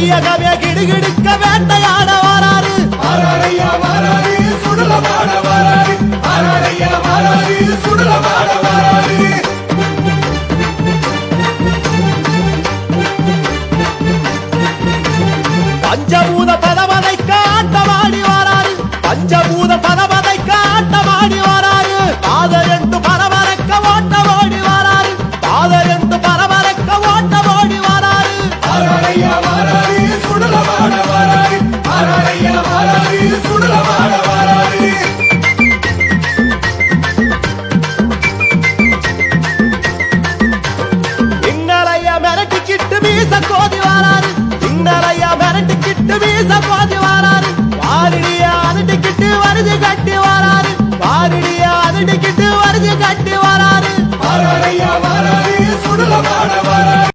வையகமே கிடுகிடுக்க வேட்டையாட வாராரு வாராரையா வாராரு சுடலமாட வாராரு வாராரையா வாராரு சுடலமாட வாராரு பஞ்சபூத பதவதைக்க ஆட்டமாடி வாராரு பஞ்சபூத பதவதைக்க ஆட்டமாடி வாராரு பாதரெண்டு பரபரக்க ஓட்டமாடி வாராரு பாதரெண்டு பரபரக்க ஓட்டமாடி வாராரு வாராரையா வாராரு சுடலமாட வாராரு வாராரையா வாராரு சுடலமாட வாராரு இன்னலைய மிரட்டிக்கிட்டு வீச கோதி வாராரு இன்னலைய மிரட்டிக்கிட்டு வீச கோதி